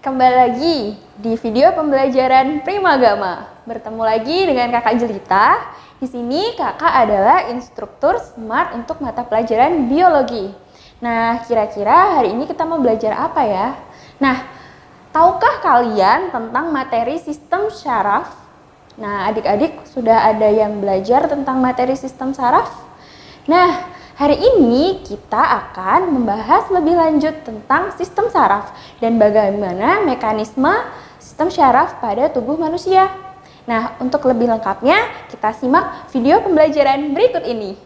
Kembali lagi di video pembelajaran Primagama. Bertemu lagi dengan Kakak Jelita. Di sini Kakak adalah instruktur Smart untuk mata pelajaran biologi. Nah, kira-kira hari ini kita mau belajar apa ya? Nah, tahukah kalian tentang materi sistem syaraf? Nah, adik-adik sudah ada yang belajar tentang materi sistem saraf? Nah, hari ini kita akan membahas lebih lanjut tentang sistem saraf dan bagaimana mekanisme sistem syaraf pada tubuh manusia. Nah, untuk lebih lengkapnya, kita simak video pembelajaran berikut ini.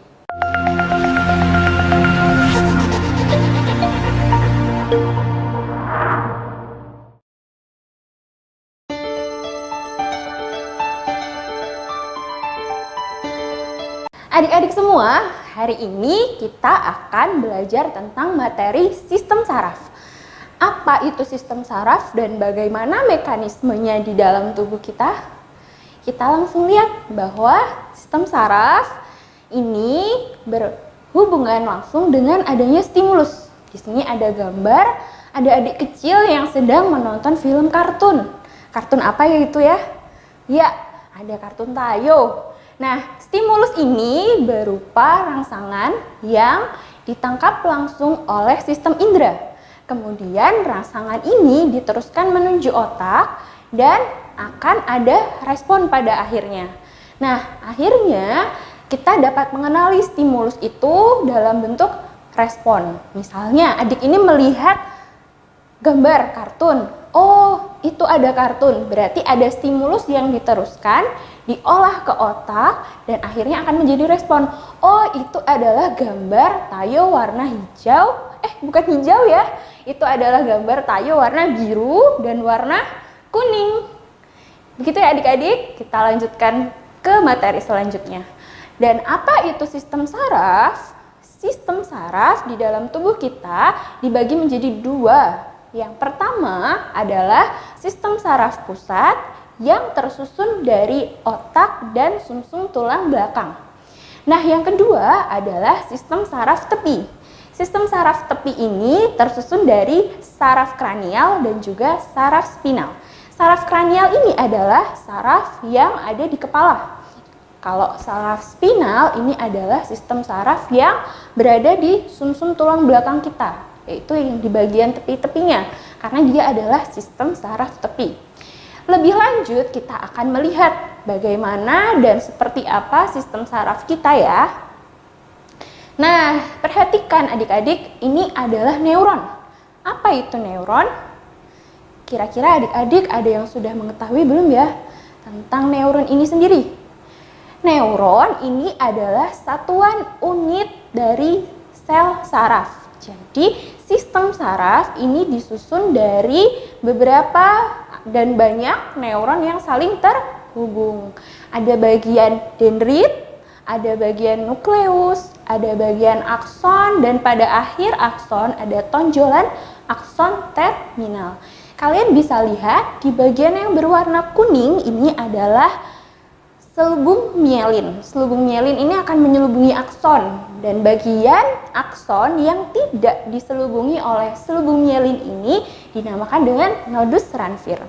Adik-adik semua, hari ini kita akan belajar tentang materi sistem saraf. Apa itu sistem saraf dan bagaimana mekanismenya di dalam tubuh kita? Kita langsung lihat bahwa sistem saraf ini berhubungan langsung dengan adanya stimulus. Di sini ada gambar, ada adik kecil yang sedang menonton film kartun. Kartun apa ya itu ya? Ya, ada kartun Tayo. Nah, stimulus ini berupa rangsangan yang ditangkap langsung oleh sistem indera. Kemudian rangsangan ini diteruskan menuju otak dan akan ada respon pada akhirnya. Nah, akhirnya kita dapat mengenali stimulus itu dalam bentuk respon. Misalnya, adik ini melihat gambar kartun. Oh, itu ada kartun. Berarti ada stimulus yang diteruskan, diolah ke otak, dan akhirnya akan menjadi respon. Oh, itu adalah gambar Tayo warna hijau. Bukan hijau ya. Itu adalah gambar Tayo warna biru dan warna kuning. Begitu ya adik-adik. Kita lanjutkan ke materi selanjutnya. Dan apa itu sistem saraf? Sistem saraf di dalam tubuh kita dibagi menjadi dua. Yang pertama adalah sistem saraf pusat yang tersusun dari otak dan sumsum tulang belakang. Nah, yang kedua adalah sistem saraf tepi. Sistem saraf tepi ini tersusun dari saraf kranial dan juga saraf spinal. Saraf kranial ini adalah saraf yang ada di kepala. Kalau saraf spinal ini adalah sistem saraf yang berada di sumsum tulang belakang kita, yaitu yang di bagian tepi-tepinya, karena dia adalah sistem saraf tepi. Lebih lanjut, kita akan melihat bagaimana dan seperti apa sistem saraf kita ya. Nah, perhatikan adik-adik, ini adalah neuron. Apa itu neuron? Kira-kira adik-adik ada yang sudah mengetahui belum ya tentang neuron ini sendiri? Neuron ini adalah satuan unit dari sel saraf. Jadi, sistem saraf ini disusun dari beberapa dan banyak neuron yang saling terhubung. Ada bagian dendrit, ada bagian nukleus, ada bagian akson, dan pada akhir akson ada tonjolan akson terminal. Kalian bisa lihat di bagian yang berwarna kuning ini adalah selubung mielin. Selubung mielin ini akan menyelubungi akson, dan bagian akson yang tidak diselubungi oleh selubung mielin ini dinamakan dengan nodus Ranvier.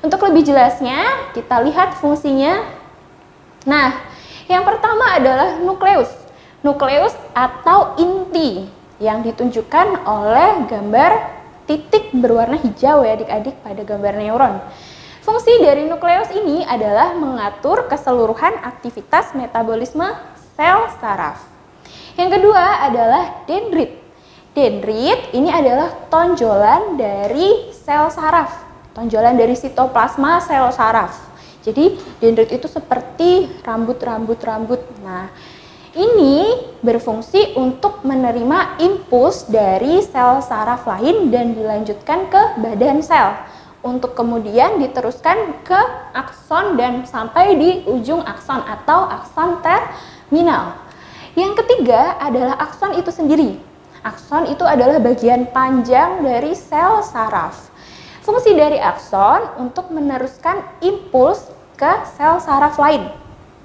Untuk lebih jelasnya, kita lihat fungsinya. Nah, yang pertama adalah nukleus. Nukleus atau inti yang ditunjukkan oleh gambar titik berwarna hijau ya adik-adik pada gambar neuron. Fungsi dari nukleus ini adalah mengatur keseluruhan aktivitas metabolisme sel saraf. Yang kedua adalah dendrit. Dendrit ini adalah tonjolan dari sel saraf, tonjolan dari sitoplasma sel saraf. Jadi dendrit itu seperti rambut-rambut. Nah, ini berfungsi untuk menerima impuls dari sel saraf lain dan dilanjutkan ke badan sel, untuk kemudian diteruskan ke akson dan sampai di ujung akson atau akson terminal. Yang ketiga adalah akson itu sendiri. Akson itu adalah bagian panjang dari sel saraf. Fungsi dari akson untuk meneruskan impuls ke sel saraf lain,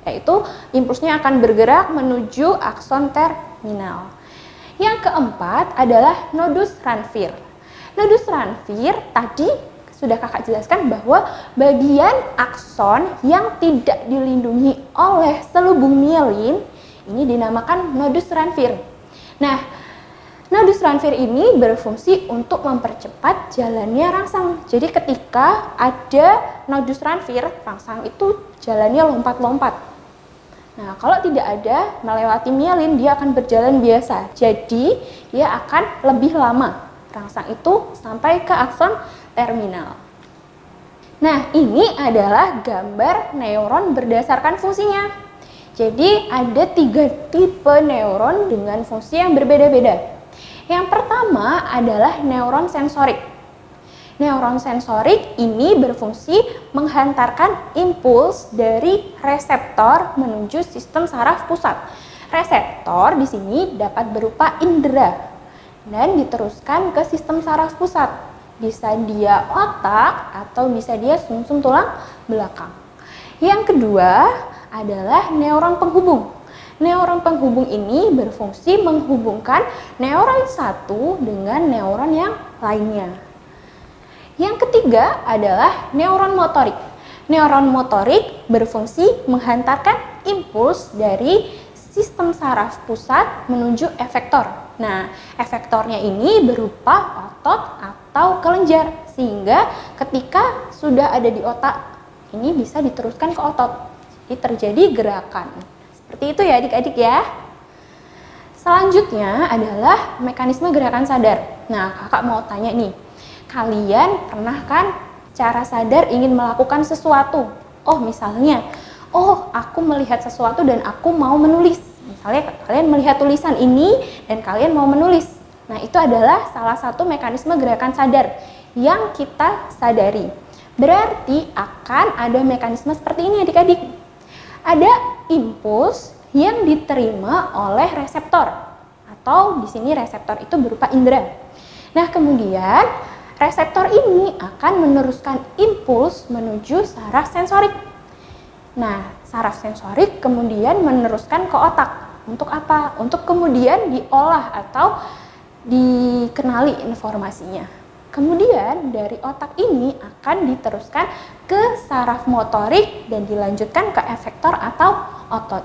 yaitu impulsnya akan bergerak menuju akson terminal. Yang keempat adalah nodus Ranvier. Nodus Ranvier tadi sudah kakak jelaskan bahwa bagian akson yang tidak dilindungi oleh selubung mielin ini dinamakan nodus Ranvier. Nah, nodus Ranvier ini berfungsi untuk mempercepat jalannya rangsang. Jadi ketika ada nodus Ranvier, rangsang itu jalannya lompat-lompat. Nah, kalau tidak ada melewati mielin, dia akan berjalan biasa. Jadi, dia akan lebih lama rangsang itu sampai ke akson terminal. Nah, ini adalah gambar neuron berdasarkan fungsinya. Jadi ada 3 tipe neuron dengan fungsi yang berbeda-beda. Yang pertama adalah neuron sensorik. Neuron sensorik ini berfungsi menghantarkan impuls dari reseptor menuju sistem saraf pusat. Reseptor di sini dapat berupa indera dan diteruskan ke sistem saraf pusat. Bisa dia otak atau bisa dia sumsum tulang belakang. Yang kedua adalah neuron penghubung. Neuron penghubung ini berfungsi menghubungkan neuron satu dengan neuron yang lainnya. Yang ketiga adalah neuron motorik. Neuron motorik berfungsi menghantarkan impuls dari sistem saraf pusat menuju efektor. Nah, efektornya ini berupa otot atau kelenjar, sehingga ketika sudah ada di otak, ini bisa diteruskan ke otot. Jadi terjadi gerakan. Seperti itu ya adik-adik ya. Selanjutnya adalah mekanisme gerakan sadar. Nah, kakak mau tanya nih, kalian pernah kan cara sadar ingin melakukan sesuatu? Oh, misalnya, aku melihat sesuatu dan aku mau menulis. Misalnya kalian melihat tulisan ini dan kalian mau menulis. Nah, itu adalah salah satu mekanisme gerakan sadar yang kita sadari. Berarti akan ada mekanisme seperti ini adik-adik. Ada impuls yang diterima oleh reseptor, atau di sini reseptor itu berupa indera. Nah, kemudian reseptor ini akan meneruskan impuls menuju saraf sensorik. Nah, saraf sensorik kemudian meneruskan ke otak. Untuk apa? Untuk kemudian diolah atau dikenali informasinya. Kemudian dari otak ini akan diteruskan ke saraf motorik dan dilanjutkan ke efektor atau otot.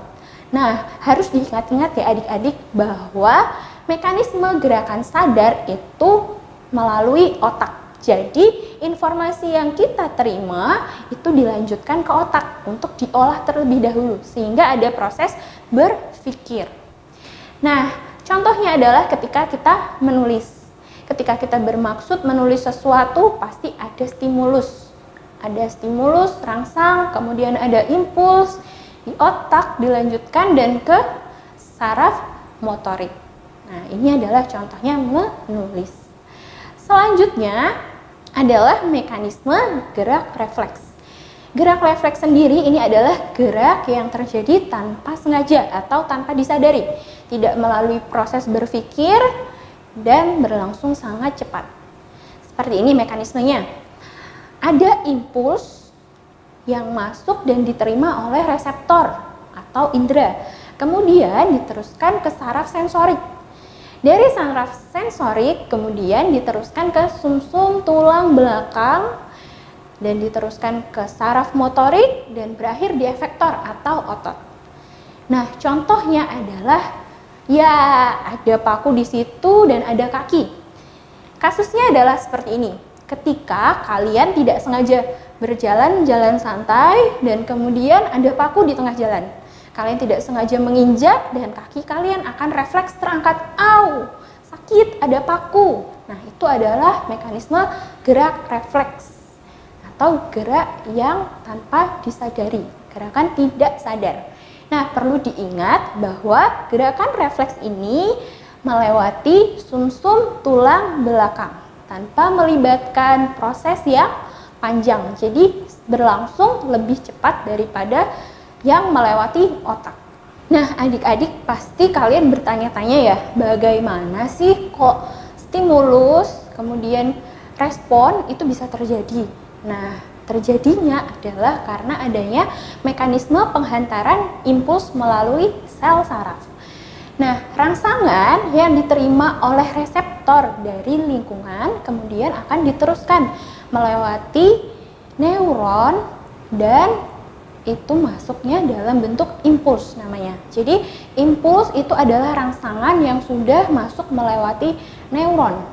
Nah, harus diingat-ingat ya adik-adik bahwa mekanisme gerakan sadar itu melalui otak. Jadi, informasi yang kita terima itu dilanjutkan ke otak untuk diolah terlebih dahulu sehingga ada proses berpikir. Nah, contohnya adalah ketika kita menulis. Ketika kita bermaksud menulis sesuatu, pasti ada stimulus. Ada stimulus, rangsang, kemudian ada impuls di otak, dilanjutkan dan ke saraf motorik. Nah, ini adalah contohnya menulis. Selanjutnya adalah mekanisme gerak refleks. Gerak refleks sendiri ini adalah gerak yang terjadi tanpa sengaja atau tanpa disadari, tidak melalui proses berpikir, dan berlangsung sangat cepat. Seperti ini mekanismenya. Ada impuls yang masuk dan diterima oleh reseptor atau indera. Kemudian diteruskan ke saraf sensorik. Dari saraf sensorik kemudian diteruskan ke sumsum tulang belakang dan diteruskan ke saraf motorik dan berakhir di efektor atau otot. Nah, contohnya adalah ya, ada paku di situ dan ada kaki. Kasusnya adalah seperti ini. Ketika kalian tidak sengaja berjalan santai dan kemudian ada paku di tengah jalan. Kalian tidak sengaja menginjak dan kaki kalian akan refleks terangkat. Au, sakit, ada paku. Nah, itu adalah mekanisme gerak refleks atau gerak yang tanpa disadari, gerakan tidak sadar. Nah, perlu diingat bahwa gerakan refleks ini melewati sumsum tulang belakang tanpa melibatkan proses yang panjang. Jadi berlangsung lebih cepat daripada yang melewati otak. Nah, adik-adik pasti kalian bertanya-tanya ya, bagaimana sih kok stimulus kemudian respon itu bisa terjadi? Nah, terjadinya adalah karena adanya mekanisme penghantaran impuls melalui sel saraf. Nah, rangsangan yang diterima oleh reseptor dari lingkungan kemudian akan diteruskan melewati neuron dan itu masuknya dalam bentuk impuls namanya. Jadi impuls itu adalah rangsangan yang sudah masuk melewati neuron.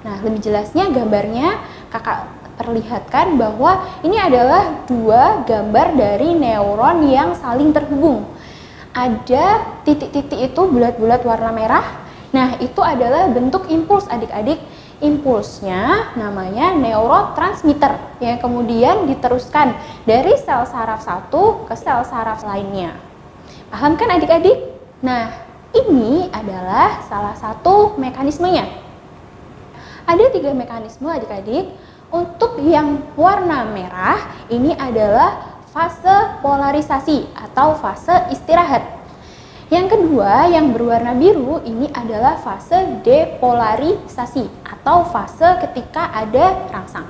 Nah, lebih jelasnya gambarnya kakak perlihatkan bahwa ini adalah dua gambar dari neuron yang saling terhubung. Ada titik-titik itu bulat-bulat warna merah. Nah, itu adalah bentuk impuls adik-adik. Impulsnya namanya neurotransmitter yang kemudian diteruskan dari sel saraf satu ke sel saraf lainnya. Paham kan adik-adik? Nah, ini adalah salah satu mekanismenya. Ada 3 mekanisme adik-adik. Untuk yang warna merah ini adalah fase polarisasi atau fase istirahat. Yang kedua, yang berwarna biru ini adalah fase depolarisasi atau fase ketika ada rangsang.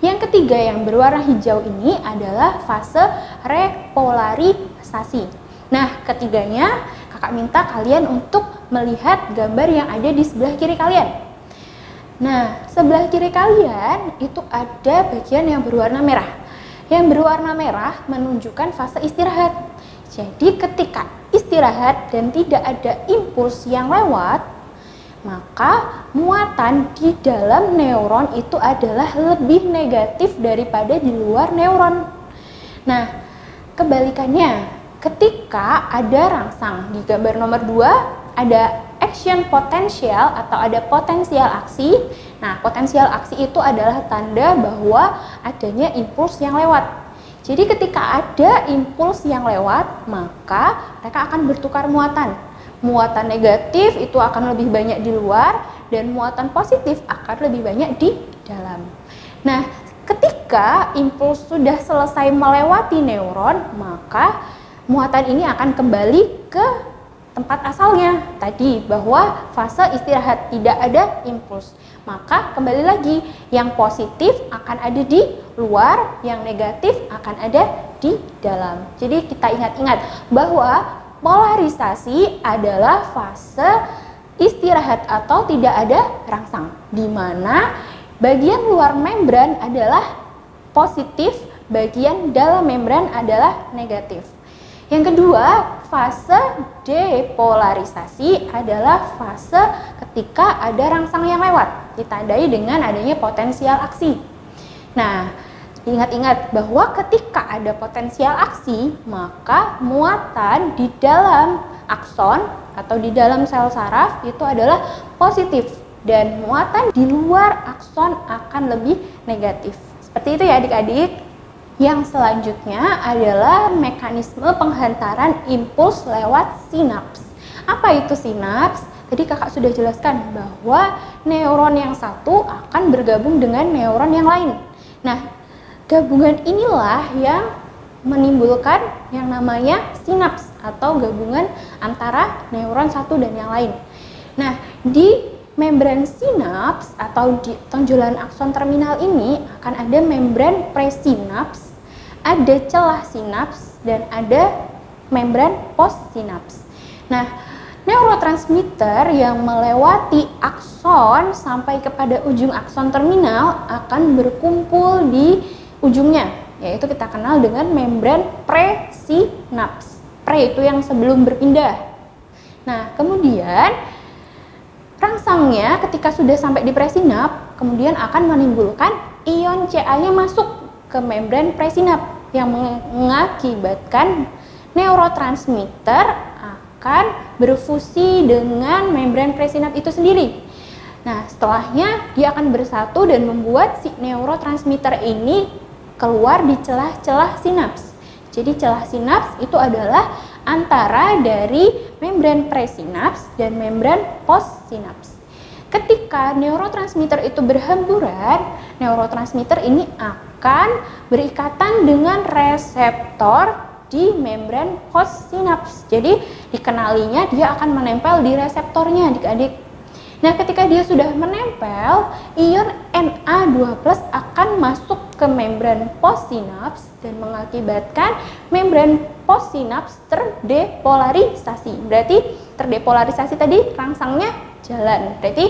Yang ketiga, yang berwarna hijau ini adalah fase repolarisasi. Nah, ketiganya kakak minta kalian untuk melihat gambar yang ada di sebelah kiri kalian. Nah, sebelah kiri kalian itu ada bagian yang berwarna merah. Yang berwarna merah menunjukkan fase istirahat. Jadi ketika istirahat dan tidak ada impuls yang lewat, maka muatan di dalam neuron itu adalah lebih negatif daripada di luar neuron. Nah, kebalikannya, ketika ada rangsang, di gambar nomor 2 ada action potential atau ada potensial aksi. Nah, potensial aksi itu adalah tanda bahwa adanya impuls yang lewat. Jadi ketika ada impuls yang lewat, maka mereka akan bertukar muatan. Muatan negatif itu akan lebih banyak di luar dan muatan positif akan lebih banyak di dalam. Nah, ketika impuls sudah selesai melewati neuron, maka muatan ini akan kembali ke tempat asalnya tadi, bahwa fase istirahat tidak ada impuls. Maka kembali lagi, yang positif akan ada di luar, yang negatif akan ada di dalam. Jadi kita ingat-ingat bahwa polarisasi adalah fase istirahat atau tidak ada rangsang, di mana bagian luar membran adalah positif, bagian dalam membran adalah negatif. Yang kedua, fase depolarisasi adalah fase ketika ada rangsang yang lewat, ditandai dengan adanya potensial aksi. Nah, ingat-ingat bahwa ketika ada potensial aksi, maka muatan di dalam akson atau di dalam sel saraf itu adalah positif dan muatan di luar akson akan lebih negatif. Seperti itu ya adik-adik. Yang selanjutnya adalah mekanisme penghantaran impuls lewat sinaps. Apa itu sinaps? Tadi kakak sudah jelaskan bahwa neuron yang satu akan bergabung dengan neuron yang lain. Nah, gabungan inilah yang menimbulkan yang namanya sinaps atau gabungan antara neuron satu dan yang lain. Nah, di membran sinaps atau di tonjolan akson terminal ini akan ada membran presinaps, ada celah sinaps, dan ada membran postsinaps. Nah, neurotransmitter yang melewati akson sampai kepada ujung akson terminal akan berkumpul di ujungnya, yaitu kita kenal dengan membran presinaps. Pre itu yang sebelum berpindah. Nah, kemudian rangsangnya ketika sudah sampai di presinap, kemudian akan menimbulkan ion Ca-nya masuk ke membran presinap yang mengakibatkan neurotransmitter akan berfusi dengan membran presinap itu sendiri. Nah, setelahnya dia akan bersatu dan membuat si neurotransmitter ini keluar di celah-celah sinaps. Jadi celah sinaps itu adalah antara dari membran presinaps dan membran postsinaps. Ketika neurotransmitter itu berhamburan, neurotransmitter ini akan berikatan dengan reseptor di membran postsinaps. Jadi dikenalinya dia akan menempel di reseptornya adik-adik. Nah, ketika dia sudah menempel, ion Na2+ akan masuk ke membran postsinaps dan mengakibatkan membran postsinaps terdepolarisasi. Berarti terdepolarisasi tadi rangsangnya jalan. Berarti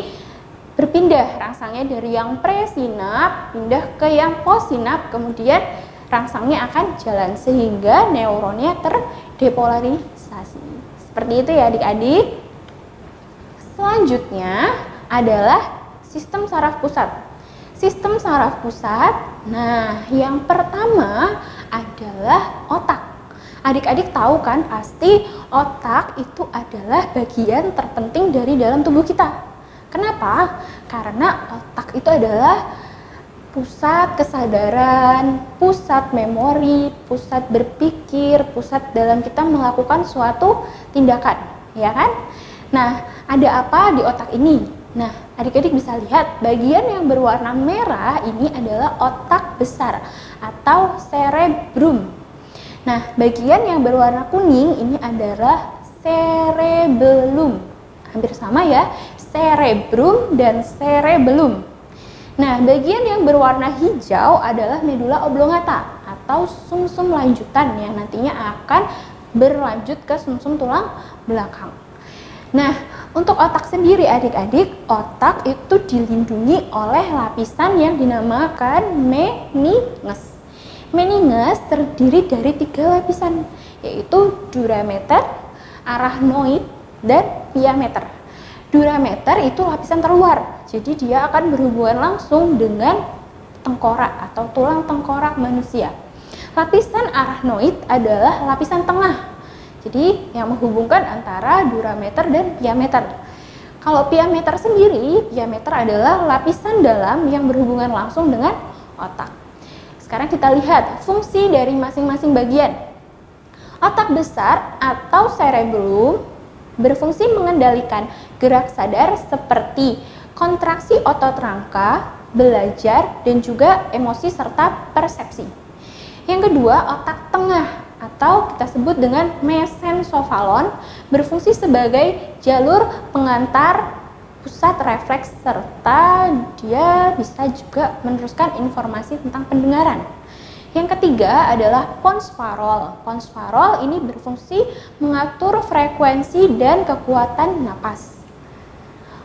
berpindah rangsangnya dari yang presinap pindah ke yang postsinap, kemudian rangsangnya akan jalan sehingga neuronnya terdepolarisasi. Seperti itu ya adik-adik. Selanjutnya adalah sistem saraf pusat. Sistem saraf pusat, nah yang pertama adalah otak. Adik-adik tahu kan pasti otak itu adalah bagian terpenting dari dalam tubuh kita. Kenapa? Karena otak itu adalah pusat kesadaran, pusat memori, pusat berpikir, pusat dalam kita melakukan suatu tindakan, ya kan? Nah, ada apa di otak ini? Nah, adik-adik bisa lihat bagian yang berwarna merah ini adalah otak besar atau cerebrum. Nah, bagian yang berwarna kuning ini adalah cerebellum. Hampir sama ya, cerebrum dan cerebellum. Nah, bagian yang berwarna hijau adalah medula oblongata atau sumsum lanjutan yang nantinya akan berlanjut ke sumsum tulang belakang. Nah, untuk otak sendiri adik-adik, otak itu dilindungi oleh lapisan yang dinamakan meninges. Meninges terdiri dari 3 lapisan, yaitu durameter, arachnoid, dan piameter. Durameter itu lapisan terluar, jadi dia akan berhubungan langsung dengan tengkorak atau tulang tengkorak manusia. Lapisan arachnoid adalah lapisan tengah, jadi yang menghubungkan antara durameter dan piameter. Kalau piameter sendiri, piameter adalah lapisan dalam yang berhubungan langsung dengan otak. Sekarang kita lihat fungsi dari masing-masing bagian. Otak besar atau cerebellum berfungsi mengendalikan gerak sadar seperti kontraksi otot rangka, belajar, dan juga emosi serta persepsi. Yang kedua, otak tengah atau kita sebut dengan mesencephalon berfungsi sebagai jalur pengantar pusat refleks serta dia bisa juga meneruskan informasi tentang pendengaran. Yang ketiga adalah pons farol. Pons farol ini berfungsi mengatur frekuensi dan kekuatan napas.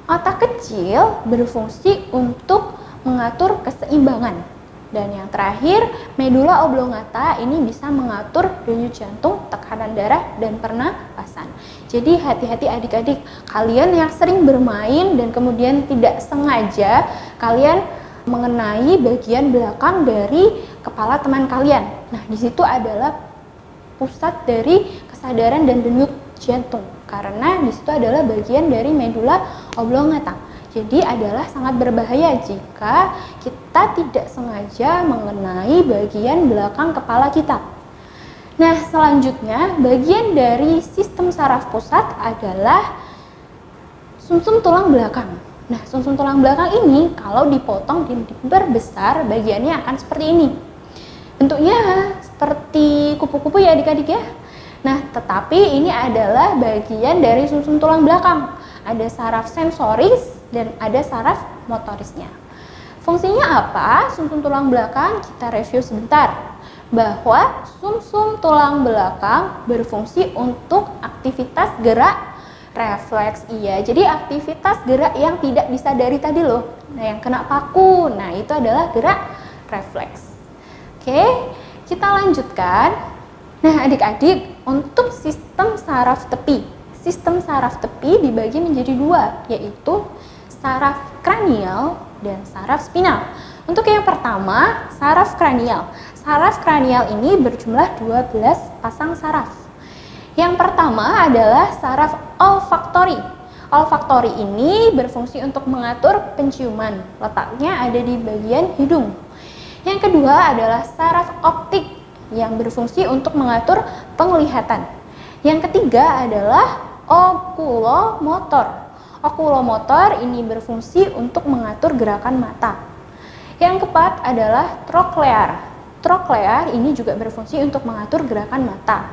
Otak kecil berfungsi untuk mengatur keseimbangan. Dan yang terakhir, medula oblongata ini bisa mengatur denyut jantung, tekanan darah, dan pernapasan. Jadi hati-hati adik-adik, kalian yang sering bermain dan kemudian tidak sengaja kalian mengenai bagian belakang dari kepala teman kalian. Nah, di situ adalah pusat dari kesadaran dan denyut jantung, karena di situ adalah bagian dari medula oblongata. Jadi adalah sangat berbahaya jika kita tidak sengaja mengenai bagian belakang kepala kita. Nah, selanjutnya bagian dari sistem saraf pusat adalah sumsum tulang belakang. Nah, sumsum tulang belakang ini kalau dipotong dan diperbesar bagiannya akan seperti ini. Bentuknya seperti kupu-kupu ya adik-adik ya. Nah, tetapi ini adalah bagian dari sumsum tulang belakang. Ada saraf sensoris dan ada saraf motorisnya. Fungsinya apa? Sumsum tulang belakang kita review sebentar. Bahwa sumsum tulang belakang berfungsi untuk aktivitas gerak refleks. Iya, jadi aktivitas gerak yang tidak disadari tadi loh. Nah, yang kena paku, nah itu adalah gerak refleks. Oke, kita lanjutkan. Nah, adik-adik, untuk sistem saraf tepi. Sistem saraf tepi dibagi menjadi 2, yaitu saraf kranial dan saraf spinal. Untuk yang pertama, saraf kranial. Saraf kranial ini berjumlah 12 pasang saraf. Yang pertama adalah saraf olfaktori. Olfaktori ini berfungsi untuk mengatur penciuman. Letaknya ada di bagian hidung. Yang kedua adalah saraf optik yang berfungsi untuk mengatur penglihatan. Yang ketiga adalah okulomotor. Okulomotor ini berfungsi untuk mengatur gerakan mata. Yang keempat adalah troklear. Troklear ini juga berfungsi untuk mengatur gerakan mata.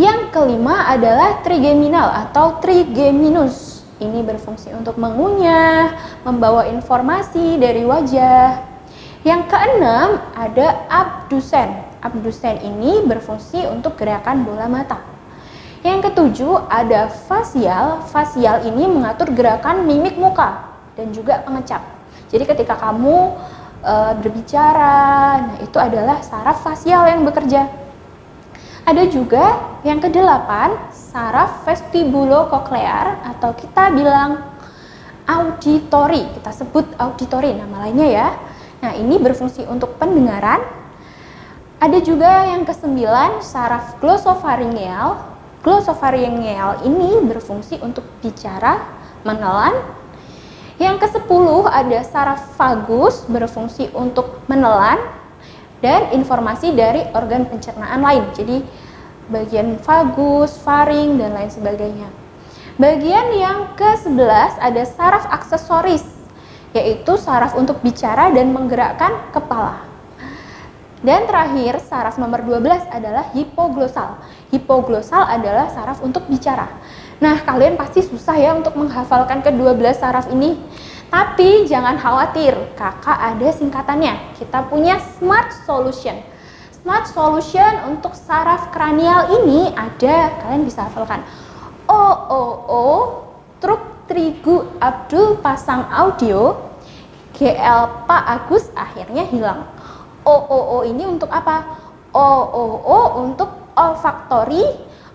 Yang kelima adalah trigeminal atau trigeminus. Ini berfungsi untuk mengunyah, membawa informasi dari wajah. Yang keenam ada abdusen. Abdusen ini berfungsi untuk gerakan bola mata. Yang ketujuh ada fasial. Fasial ini mengatur gerakan mimik muka. dan juga pengecap. Jadi ketika kamu berbicara, nah itu adalah saraf fasial yang bekerja. Ada juga yang kedelapan, saraf vestibulokoklear atau kita bilang auditory, kita sebut auditory nama lainnya ya. Nah ini berfungsi untuk pendengaran. Ada juga yang kesembilan, saraf glosopharyngeal. Glosopharyngeal ini berfungsi untuk bicara, menelan. Yang ke-10 ada saraf vagus berfungsi untuk menelan dan informasi dari organ pencernaan lain. Jadi bagian vagus, faring dan lain sebagainya. Bagian yang ke-11 ada saraf aksesoris, yaitu saraf untuk bicara dan menggerakkan kepala. Dan terakhir saraf nomor 12 adalah hipoglosal. Hipoglosal adalah saraf untuk bicara. Nah, kalian pasti susah ya untuk menghafalkan ke-12 saraf ini. Tapi jangan khawatir, kakak ada singkatannya. Kita punya Smart Solution. Smart Solution untuk saraf kranial ini ada, kalian bisa hafalkan. O, truk Trigu Abdul pasang audio, GL Pak Agus akhirnya hilang. O ini untuk apa? O untuk olfaktori,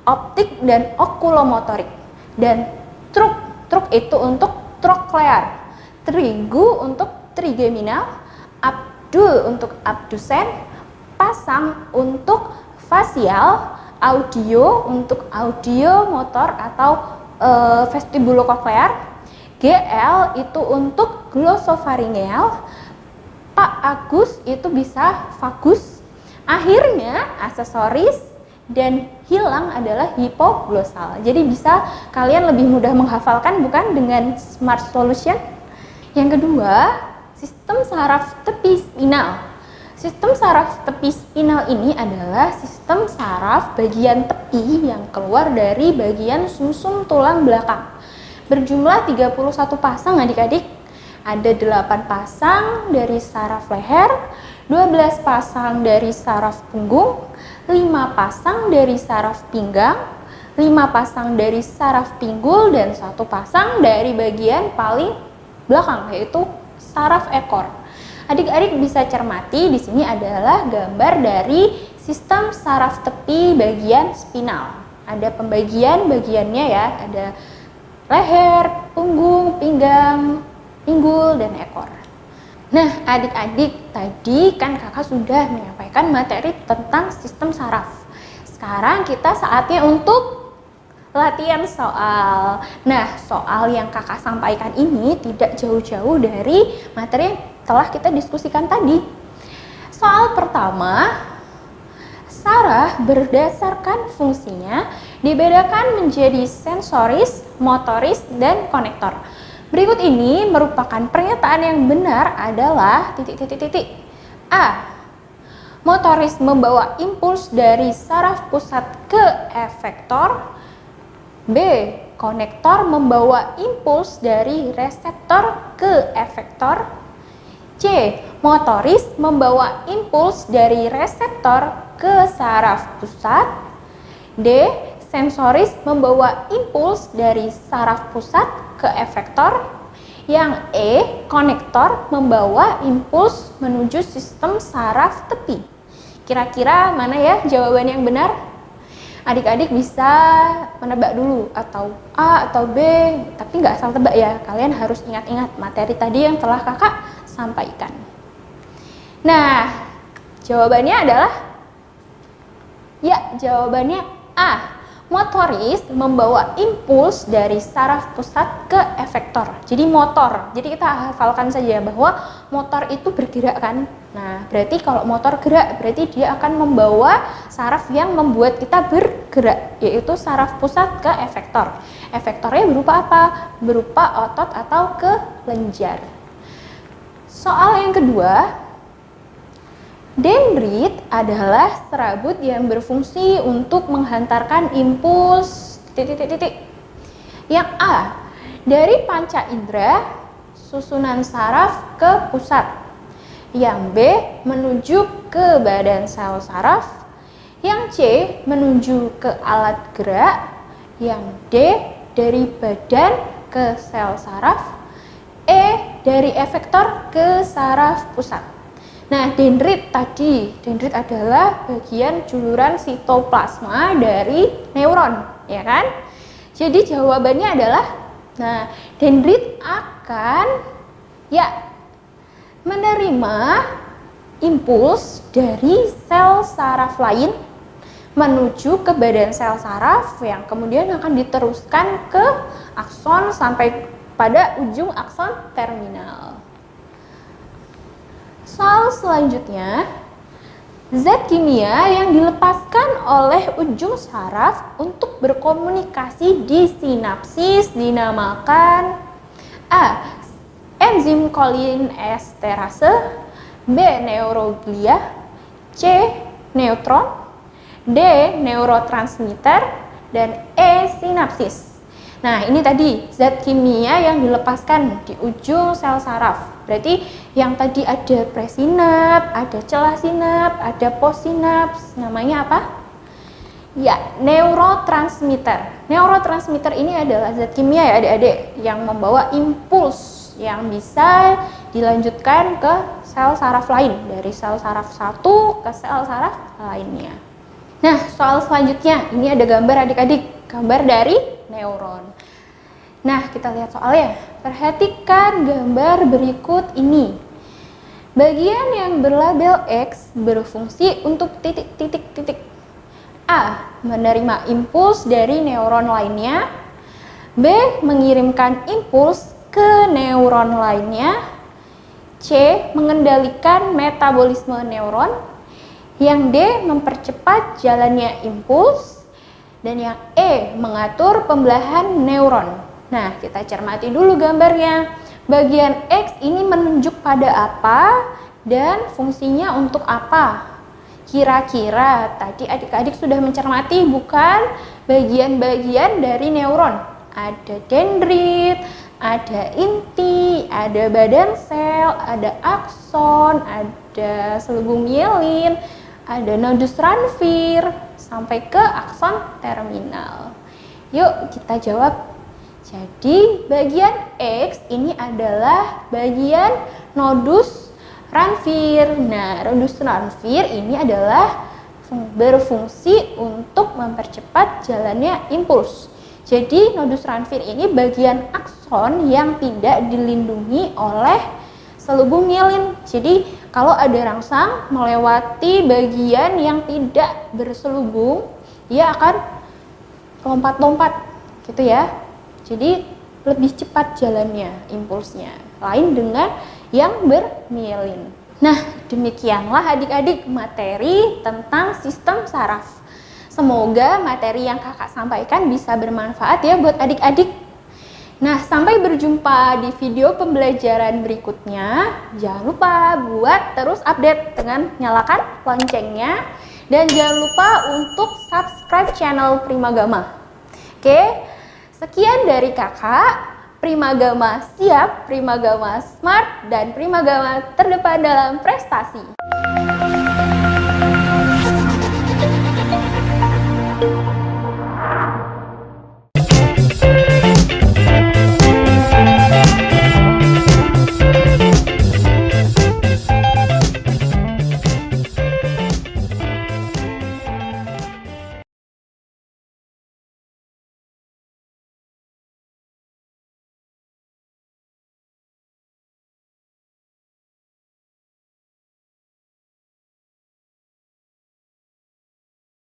optik dan okulomotorik. Dan truk itu untuk troklear, trigu untuk trigeminal, abdul untuk abdusen, pasang untuk fasial, audio untuk audio motor atau vestibulokoklear, GL itu untuk glosopharyngeal, Pak Agus itu bisa vagus, akhirnya aksesoris, dan hilang adalah hipoglosal. Jadi bisa kalian lebih mudah menghafalkan bukan dengan Smart Solution. Yang kedua, sistem saraf tepi spinal. Sistem saraf tepi spinal ini adalah sistem saraf bagian tepi yang keluar dari bagian sumsum tulang belakang. Berjumlah 31 pasang adik-adik. Ada 8 pasang dari saraf leher, 12 pasang dari saraf punggung, 5 pasang dari saraf pinggang, 5 pasang dari saraf pinggul, dan 1 pasang dari bagian paling belakang, yaitu saraf ekor. Adik-adik bisa cermati, di sini adalah gambar dari sistem saraf tepi bagian spinal. Ada pembagian-bagiannya ya, ada leher, punggung, pinggang, pinggul, dan ekor. Nah, adik-adik, tadi kan kakak sudah menyampaikan materi tentang sistem saraf. Sekarang kita saatnya untuk latihan soal. Nah, soal yang kakak sampaikan ini tidak jauh-jauh dari materi yang telah kita diskusikan tadi. Soal pertama, saraf berdasarkan fungsinya dibedakan menjadi sensoris, motoris, dan konektor. Berikut ini merupakan pernyataan yang benar adalah A. Motoris membawa impuls dari saraf pusat ke efektor. B. Konektor membawa impuls dari reseptor ke efektor. C. Motoris membawa impuls dari reseptor ke saraf pusat. D. Sensoris membawa impuls dari saraf pusat ke efektor. Yang E, konektor membawa impuls menuju sistem saraf tepi. Kira-kira mana ya jawaban yang benar? Adik-adik bisa menebak dulu, atau A atau B, tapi nggak asal tebak ya. Kalian harus ingat-ingat materi tadi yang telah kakak sampaikan. Nah, jawabannya adalah ya, jawabannya A. Motoris membawa impuls dari saraf pusat ke efektor. Jadi motor. Jadi kita hafalkan saja bahwa motor itu bergerak kan. Nah, berarti kalau motor gerak berarti dia akan membawa saraf yang membuat kita bergerak, yaitu saraf pusat ke efektor. Efektornya berupa apa? Berupa otot atau kelenjar. Soal yang kedua, dendrit adalah serabut yang berfungsi untuk menghantarkan impuls Yang A, dari panca indera, susunan saraf ke pusat. Yang B, menuju ke badan sel saraf. Yang C, menuju ke alat gerak. Yang D, dari badan ke sel saraf. E, dari efektor ke saraf pusat. Nah, dendrit tadi, dendrit adalah bagian juluran sitoplasma dari neuron, ya kan? Jadi jawabannya adalah, nah, dendrit akan menerima impuls dari sel saraf lain menuju ke badan sel saraf yang kemudian akan diteruskan ke akson sampai pada ujung akson terminal. Soal selanjutnya, zat kimia yang dilepaskan oleh ujung saraf untuk berkomunikasi di sinapsis dinamakan A. Enzim kolinesterase, B. Neuroglia, C. Neutron, D. Neurotransmitter, dan E. Sinapsis. Nah, ini tadi zat kimia yang dilepaskan di ujung sel saraf. Berarti yang tadi ada presinap, ada celah sinap, ada postsinaps. Namanya apa? Ya, neurotransmitter. Neurotransmitter ini adalah zat kimia ya adik-adik yang membawa impuls yang bisa dilanjutkan ke sel saraf lain. Dari sel saraf satu ke sel saraf lainnya. Nah, soal selanjutnya, ini ada gambar adik-adik. Gambar dari neuron. Nah, kita lihat soalnya. Perhatikan gambar berikut ini. Bagian yang berlabel X berfungsi untuk titik-titik-titik. A. Menerima impuls dari neuron lainnya. B. Mengirimkan impuls ke neuron lainnya. C. Mengendalikan metabolisme neuron. Yang D. Mempercepat jalannya impuls. Dan yang E. Mengatur pembelahan neuron. Nah, kita cermati dulu gambarnya. Bagian X ini menunjuk pada apa dan fungsinya untuk apa? Kira-kira tadi adik-adik sudah mencermati bukan bagian-bagian dari neuron? Ada dendrit, ada inti, ada badan sel, ada akson, ada selubung mielin, ada nodus ranvier, sampai ke akson terminal. Yuk kita jawab. Jadi bagian X ini adalah bagian nodus ranvier. Nah, nodus ranvier ini adalah berfungsi untuk mempercepat jalannya impuls. Jadi nodus ranvier ini bagian akson yang tidak dilindungi oleh selubung mielin. Jadi kalau ada rangsang melewati bagian yang tidak berselubung, dia akan lompat-lompat gitu ya. Jadi lebih cepat jalannya impulsnya, lain dengan yang bermielin. Nah, demikianlah adik-adik materi tentang sistem saraf. Semoga materi yang kakak sampaikan bisa bermanfaat ya buat adik-adik. Nah, sampai berjumpa di video pembelajaran berikutnya. Jangan lupa buat terus update dengan nyalakan loncengnya. Dan jangan lupa untuk subscribe channel Primagama. Oke? Sekian dari kakak, Primagama siap, Primagama smart, dan Primagama terdepan dalam prestasi.